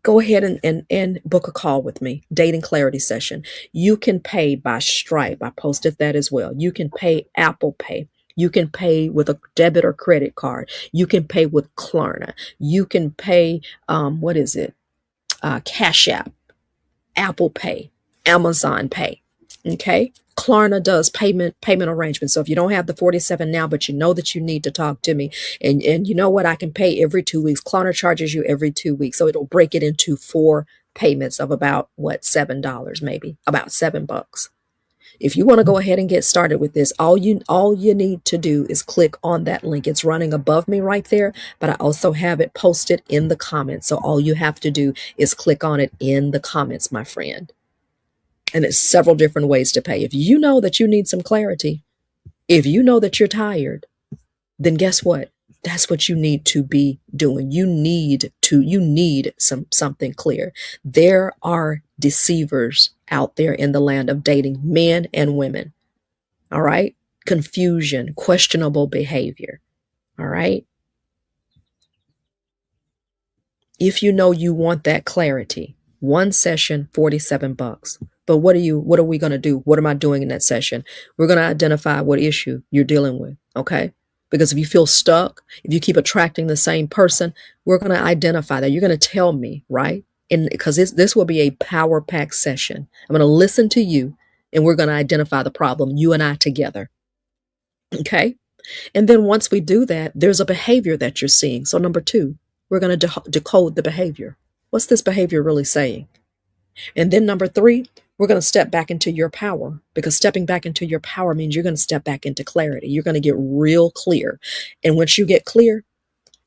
Go ahead and book a call with me, Dating Clarity session. You can pay by Stripe. I posted that as well. You can pay Apple Pay. You can pay with a debit or credit card. You can pay with Klarna. You can pay, Cash App, Apple Pay, Amazon Pay. Okay. Klarna does payment arrangements. So if you don't have the 47 now, but you know that you need to talk to me and you know what, I can pay every 2 weeks. Klarna charges you every 2 weeks. So it'll break it into 4 payments of about $7, maybe about $7. If you want to go ahead and get started with this, all you need to do is click on that link. It's running above me right there, but I also have it posted in the comments. So all you have to do is click on it in the comments, my friend. And it's several different ways to pay. If you know that you need some clarity, if you know that you're tired, then guess what? That's what you need to be doing. You need something clear. There are deceivers out there in the land of dating, men and women. All right. Confusion, questionable behavior. All right. If you know you want that clarity, one session, $47. But what are we going to do? What am I doing in that session? We're going to identify what issue you're dealing with. Okay. Because if you feel stuck, if you keep attracting the same person, we're going to identify that. You're going to tell me, right? And because this will be a power packed session. I'm going to listen to you and we're going to identify the problem, you and I together. Okay. And then once we do that, there's a behavior that you're seeing. So number two, we're going to decode the behavior. What's this behavior really saying? And then number three, we're going to step back into your power, because stepping back into your power means you're going to step back into clarity. You're going to get real clear. And once you get clear,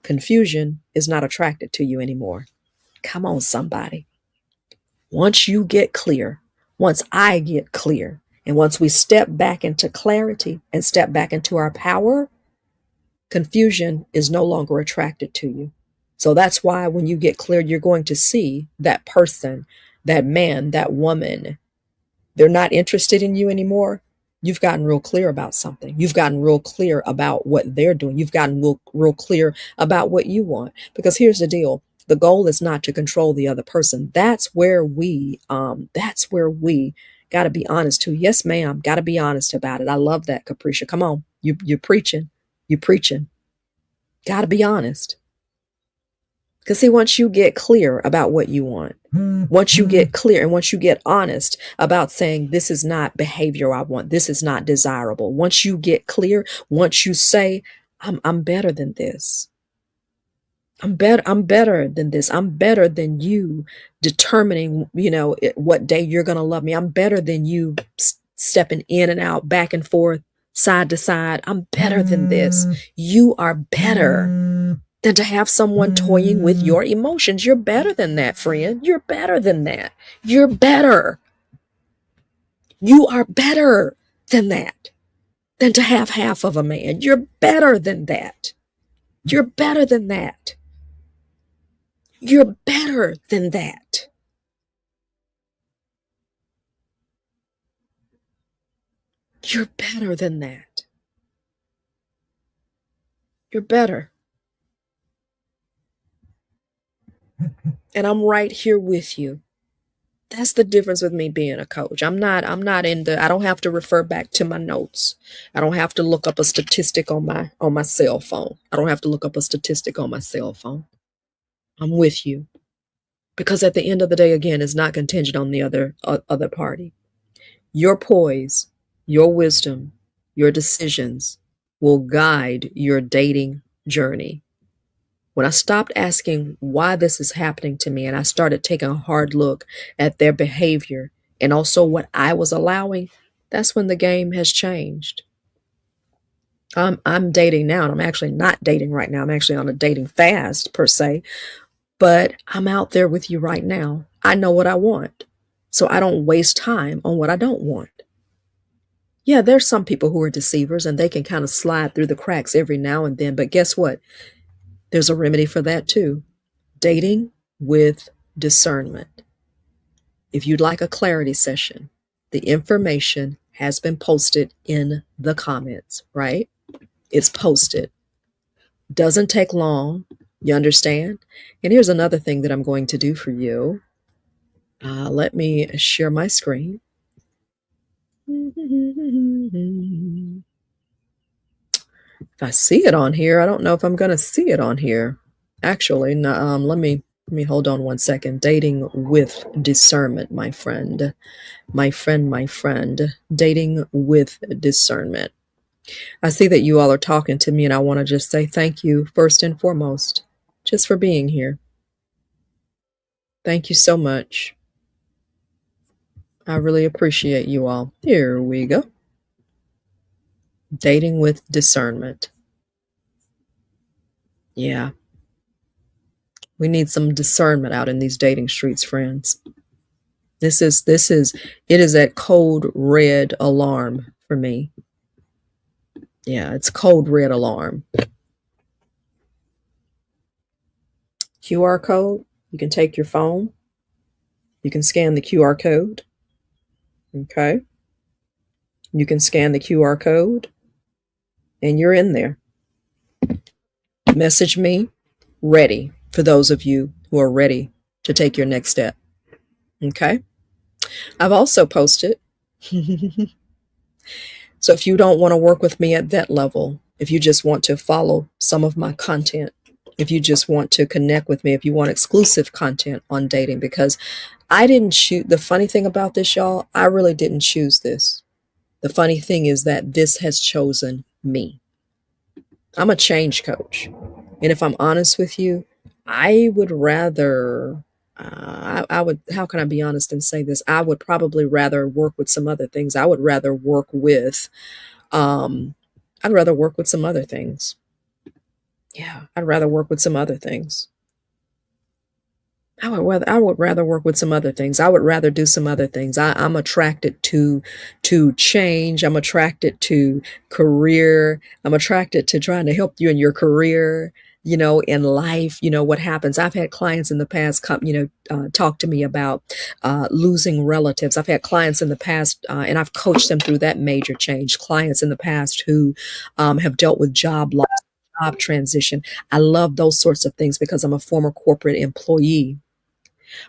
confusion is not attracted to you anymore. Come on, somebody. Once you get clear, once I get clear, and once we step back into clarity and step back into our power, confusion is no longer attracted to you. So that's why when you get clear, you're going to see that person, that man, that woman, they're not interested in you anymore. You've gotten real clear about something. You've gotten real clear about what they're doing. You've gotten real clear about what you want. Because here's the deal. The goal is not to control the other person. That's where we got to be honest too. Yes, ma'am. Got to be honest about it. I love that, Capricia. Come on. You're preaching. You're preaching. Got to be honest. Because see, once you get clear about what you want, once you get clear and once you get honest about saying, this is not behavior I want, this is not desirable. Once you get clear, once you say, I'm better than this. I'm better than this. I'm better than you determining, what day you're going to love me. I'm better than you stepping in and out, back and forth, side to side. I'm better than this. You are better than to have someone toying with your emotions. You're better than that, friend. You're better than that. You're better. You are better than that, than to have half of a man. You're better than that. You're better than that. You're better than that. You're better than that. You're better. And I'm right here with you. That's the difference with me being a coach. I don't have to refer back to my notes. I don't have to look up a statistic on my cell phone. I don't have to look up a statistic on my cell phone. I'm with you. Because at the end of the day, again, it's not contingent on the other party. Your poise, your wisdom, your decisions will guide your dating journey. When I stopped asking why this is happening to me and I started taking a hard look at their behavior and also what I was allowing, that's when the game has changed. I'm dating now, and I'm actually not dating right now. I'm actually on a dating fast per se, but I'm out there with you right now. I know what I want, so I don't waste time on what I don't want. Yeah, there's some people who are deceivers and they can kind of slide through the cracks every now and then, but guess what? There's a remedy for that too. Dating with discernment. If you'd like a clarity session, the information has been posted in the comments, right? It's posted. Doesn't take long. You understand? And here's another thing that I'm going to do for you. Let me share my screen. If I see it on here, I don't know if I'm going to see it on here. Actually, no, let me hold on one second. Dating with discernment, my friend. My friend. Dating with discernment. I see that you all are talking to me, and I want to just say thank you first and foremost, just for being here. Thank you so much. I really appreciate you all. Here we go. Dating with discernment. Yeah. We need some discernment out in these dating streets, friends. It is that code red alarm for me. Yeah, it's code red alarm. QR code. You can take your phone. You can scan the QR code. Okay. You can scan the QR code and you're in there. Message me ready for those of you who are ready to take your next step. Okay. I've also posted. So if you don't want to work with me at that level, if you just want to follow some of my content, if you just want to connect with me, if you want exclusive content on dating, because I didn't choose. The funny thing about this, y'all, I really didn't choose this. The funny thing is that this has chosen me. I'm a change coach. And if I'm honest with you, I would rather, I would, how can I be honest and say this? I would probably rather work with some other things. I would rather work with, um, I'd rather work with some other things. Yeah, I'd rather work with some other things. I would rather work with some other things. I would rather do some other things. I'm attracted to change. I'm attracted to career. I'm attracted to trying to help you in your career, in life. What happens. I've had clients in the past come, talk to me about losing relatives. I've had clients in the past, and I've coached them through that major change. Clients in the past who have dealt with job loss, job transition. I love those sorts of things because I'm a former corporate employee.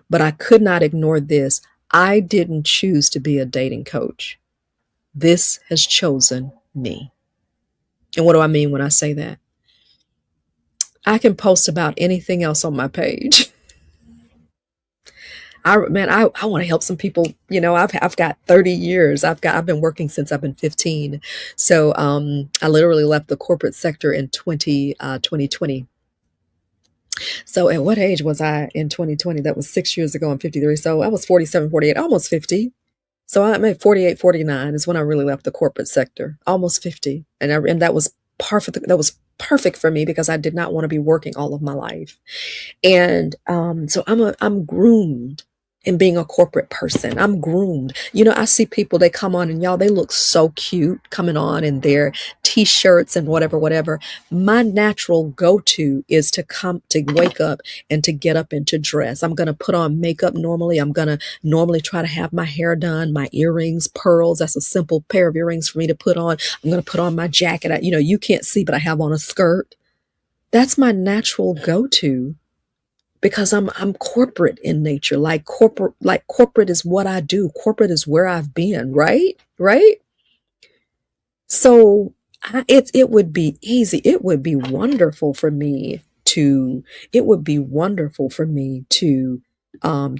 But I could not ignore this. I didn't choose to be a dating coach. This has chosen me. And what do I mean when I say that? I can post about anything else on my page. I want to help some people. I've got 30 years. I've been working since I've been 15. So I literally left the corporate sector in 2020. So at what age was I in 2020? That was 6 years ago. I'm 53. So I was 47, 48, almost 50. So I'm at 48, 49 is when I really left the corporate sector, almost 50. And that was perfect. That was perfect for me because I did not want to be working all of my life. And so I'm groomed in being a corporate person. I'm groomed. I see people, they come on and y'all, they look so cute coming on in their t-shirts and whatever. My natural go-to is to wake up and to get up and to dress. I'm going to put on makeup normally. I'm going to normally try to have my hair done, my earrings, pearls. That's a simple pair of earrings for me to put on. I'm going to put on my jacket. You can't see, but I have on a skirt. That's my natural go-to. Because I'm corporate in nature. Like corporate is what I do. Corporate is where I've been, right? Right? So it would be easy. It would be wonderful for me to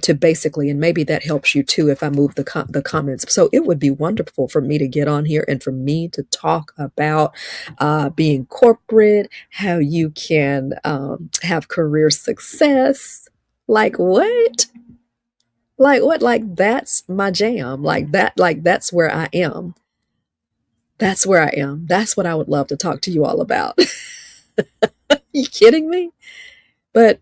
to basically, and maybe that helps you too if I move the comments. So it would be wonderful for me to get on here and for me to talk about being corporate, how you can have career success. Like what? Like what? Like that's my jam. That's where I am. That's where I am. That's what I would love to talk to you all about. You kidding me? But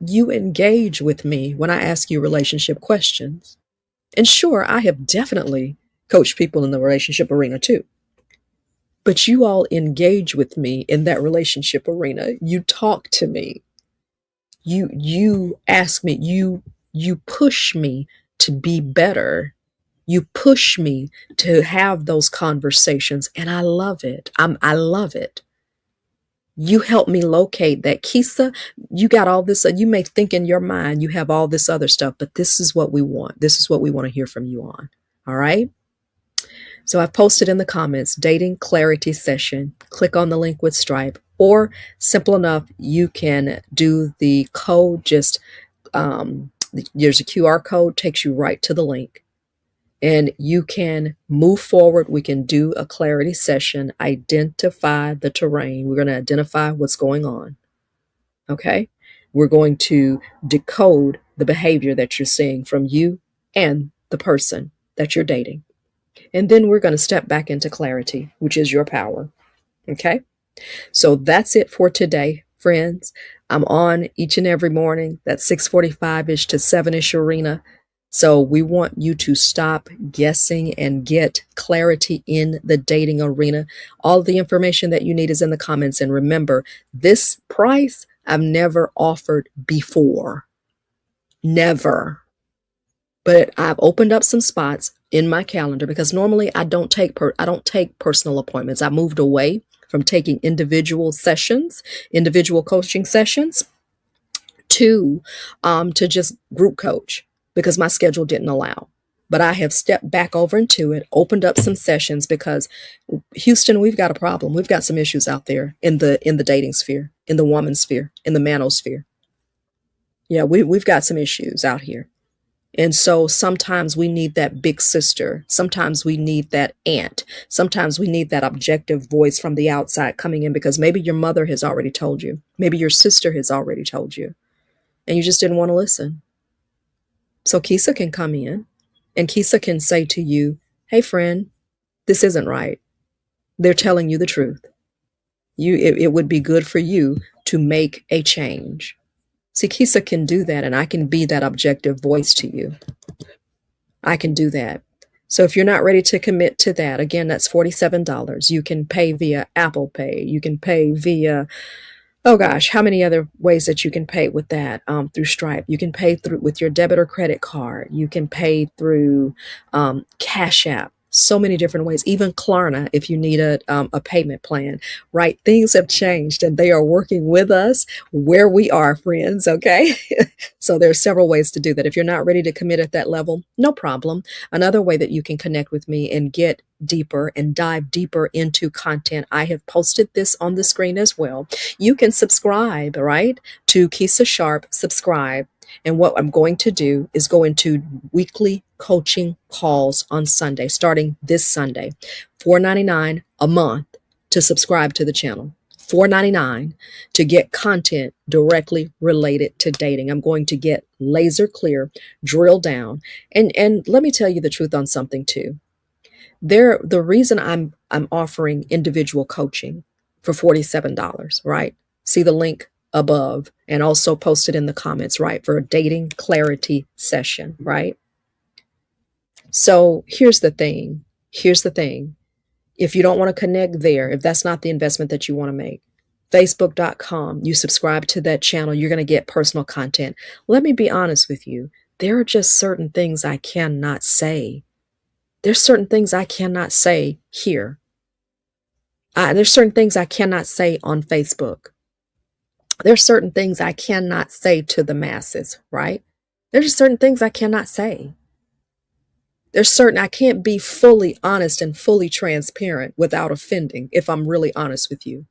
you engage with me when I ask you relationship questions. And sure, I have definitely coached people in the relationship arena too. But you all engage with me in that relationship arena. You talk to me. You ask me, you push me to be better. You push me to have those conversations, and I love it. I love it. You help me locate that. Kisa, you got all this. You may think in your mind you have all this other stuff, but this is what we want. This is what we want to hear from you on. All right. So I've posted in the comments, dating clarity session. Click on the link with Stripe, or simple enough, you can do the code. Just there's a QR code, takes you right to the link. And you can move forward. We can do a clarity session, identify the terrain. We're going to identify what's going on. Okay. We're going to decode the behavior that you're seeing from you and the person that you're dating. And then we're going to step back into clarity, which is your power. Okay. So that's it for today, friends. I'm on each and every morning, that 6:45-ish to 7-ish arena. So we want you to stop guessing and get clarity in the dating arena. All the information that you need is in the comments. And remember, this price I've never offered before. Never. But I've opened up some spots in my calendar because normally I don't take personal appointments. I moved away from taking individual coaching sessions to just group coach because my schedule didn't allow. but I have stepped back over into it, opened up some sessions because Houston, we've got a problem. We've got some issues out there in the dating sphere, in the woman sphere, in the manosphere. Yeah, we've got some issues out here. And so sometimes we need that big sister. Sometimes we need that aunt. Sometimes we need that objective voice from the outside coming in because maybe your mother has already told you. Maybe your sister has already told you and you just didn't want to listen. So Kisa can come in and Kisa can say to you, hey friend, this isn't right. They're telling you the truth. It would be good for you to make a change. See, Kisa can do that and I can be that objective voice to you. I can do that. So if you're not ready to commit to that, again, that's $47. You can pay via Apple Pay. You can pay via, oh gosh, how many other ways that you can pay with that through Stripe? You can pay through with your debit or credit card. You can pay through Cash App. So many different ways, even Klarna, if you need a payment plan, right? Things have changed and they are working with us where we are, friends, okay? So there are several ways to do that. If you're not ready to commit at that level, no problem. Another way that you can connect with me and get deeper and dive deeper into content, I have posted this on the screen as well. You can subscribe, right, to Kisa Sharp, subscribe. And what I'm going to do is go into weekly coaching calls on Sunday, starting this Sunday, $4.99 a month to subscribe to the channel. $4.99 to get content directly related to dating. I'm going to get laser clear, drill down. And let me tell you the truth on something too. The reason I'm offering individual coaching for $47, right? See the link above and also post it in the comments, right? For a dating clarity session, right? So here's the thing. Here's the thing. If you don't want to connect there, if that's not the investment that you want to make, Facebook.com, you subscribe to that channel, you're going to get personal content. Let me be honest with you. There are just certain things I cannot say. There's certain things I cannot say here. There's certain things I cannot say on Facebook. There's certain things I cannot say to the masses, right? There's just certain things I cannot say. I can't be fully honest and fully transparent without offending if I'm really honest with you.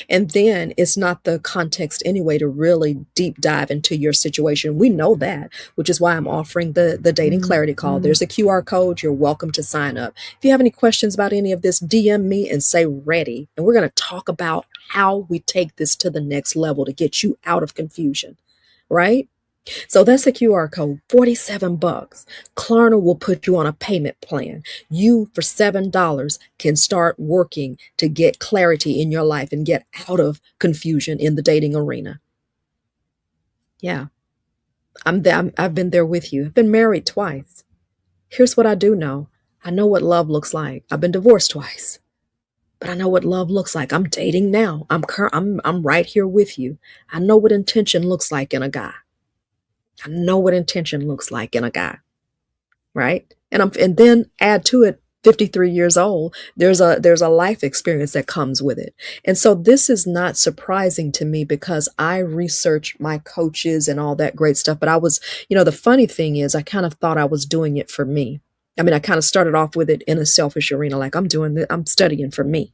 And then it's not the context anyway to really deep dive into your situation. We know that, which is why I'm offering the dating clarity call. There's a QR code. You're welcome to sign up. If you have any questions about any of this, DM me and say ready. And we're going to talk about how we take this to the next level to get you out of confusion, right? So that's a QR code, $47. Klarna will put you on a payment plan. You, for $7, can start working to get clarity in your life and get out of confusion in the dating arena. Yeah, I've been there with you. I've been married twice. Here's what I do know. I know what love looks like. I've been divorced twice, but I know what love looks like. I'm dating now. I'm right here with you. I know what intention looks like in a guy. I know what intention looks like in a guy, right? And then add to it 53 years old. There's a life experience that comes with it. And so this is not surprising to me because I research my coaches and all that great stuff. But I was, the funny thing is I kind of thought I was doing it for me. I mean, I kind of started off with it in a selfish arena, like I'm studying for me.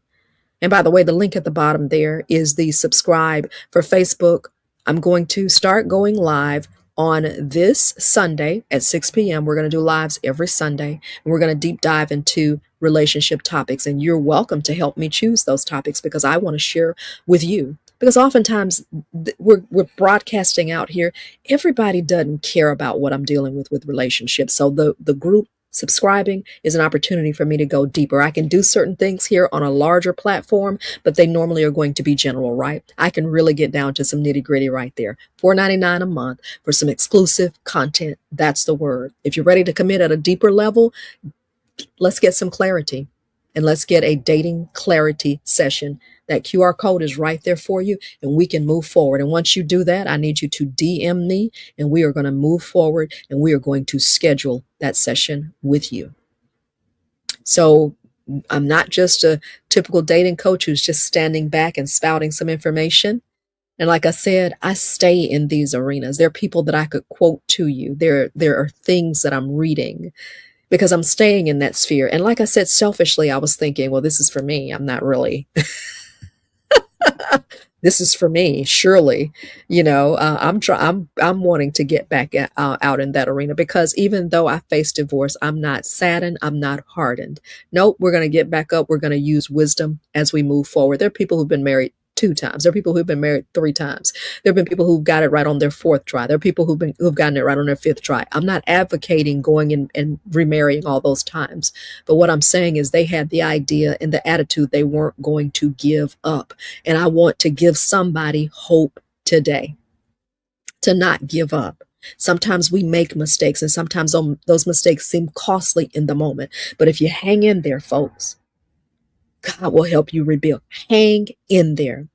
And by the way, the link at the bottom there is the subscribe for Facebook. I'm going to start going live on this Sunday at 6 p.m. We're going to do lives every Sunday, and we're going to deep dive into relationship topics. And you're welcome to help me choose those topics because I want to share with you. Because oftentimes we're broadcasting out here. Everybody doesn't care about what I'm dealing with relationships. So the group subscribing is an opportunity for me to go deeper. I can do certain things here on a larger platform, but they normally are going to be general, right? I can really get down to some nitty gritty right there. $4.99 a month for some exclusive content. That's the word. If you're ready to commit at a deeper level, let's get some clarity and let's get a dating clarity session. That QR code is right there for you and we can move forward. And once you do that, I need you to DM me and we are going to move forward and we are going to schedule that session with you. So I'm not just a typical dating coach who's just standing back and spouting some information. And like I said, I stay in these arenas. There are people that I could quote to you. There are things that I'm reading because I'm staying in that sphere. And like I said, selfishly, I was thinking, well, this is for me. I'm not really this is for me, surely. I'm wanting to get back out in that arena, because even though I face divorce, I'm not saddened, I'm not hardened. Nope, we're going to get back up. We're going to use wisdom as we move forward. There are people who've been married 2 times. There are people who've been married 3 times. There have been people who got it right on their 4th try. There are people who've gotten it right on their 5th try. I'm not advocating going and remarrying all those times, but what I'm saying is they had the idea and the attitude they weren't going to give up. And I want to give somebody hope today to not give up. Sometimes we make mistakes, and sometimes those mistakes seem costly in the moment. But if you hang in there, folks, God will help you rebuild. Hang in there.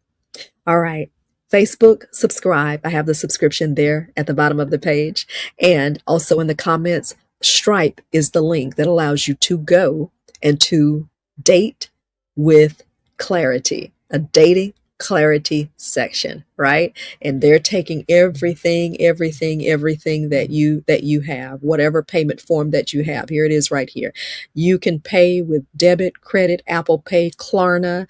All right. Facebook, subscribe. I have the subscription there at the bottom of the page. And also in the comments, Stripe is the link that allows you to go and to date with clarity, a dating clarity section, right? And they're taking everything that you have, whatever payment form that you have. Here it is right here. You can pay with debit, credit, Apple Pay, Klarna.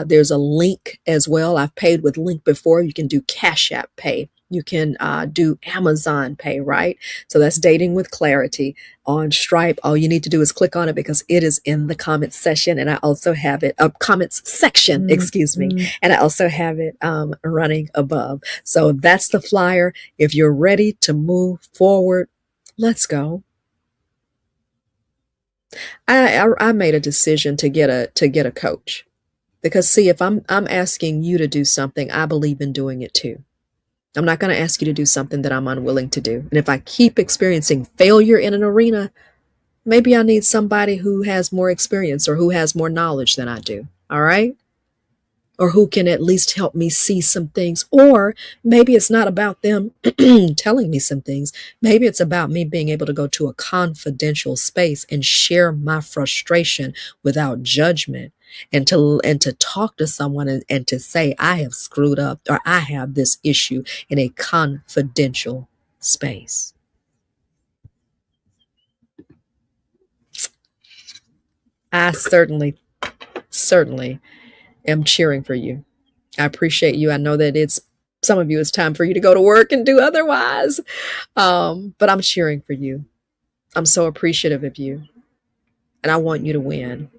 There's a link as well. I've paid with link before. You can do Cash App Pay. You can do Amazon Pay, right? So that's dating with clarity on Stripe. All you need to do is click on it, because it is in the comments section. And I also have it comments section, excuse me. And I also have it running above. So that's the flyer. If you're ready to move forward, let's go. I made a decision to get a coach, because see, if I'm asking you to do something, I believe in doing it too. I'm not going to ask you to do something that I'm unwilling to do. And if I keep experiencing failure in an arena, maybe I need somebody who has more experience or who has more knowledge than I do. All right. Or who can at least help me see some things. Or maybe it's not about them telling me some things. Maybe it's about me being able to go to a confidential space and share my frustration without judgment, and to talk to someone and to say, I have screwed up, or I have this issue, in a confidential space. I certainly am cheering for you. I appreciate you. I know that some of you, it's time for you to go to work and do otherwise. But I'm cheering for you. I'm so appreciative of you. And I want you to win.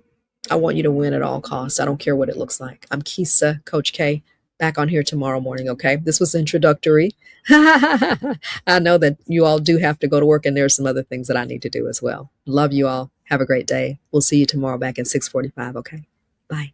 I want you to win at all costs. I don't care what it looks like. I'm Kisa, Coach K, back on here tomorrow morning, okay? This was introductory. I know that you all do have to go to work, and there are some other things that I need to do as well. Love you all. Have a great day. We'll see you tomorrow back at 6:45, okay? Bye.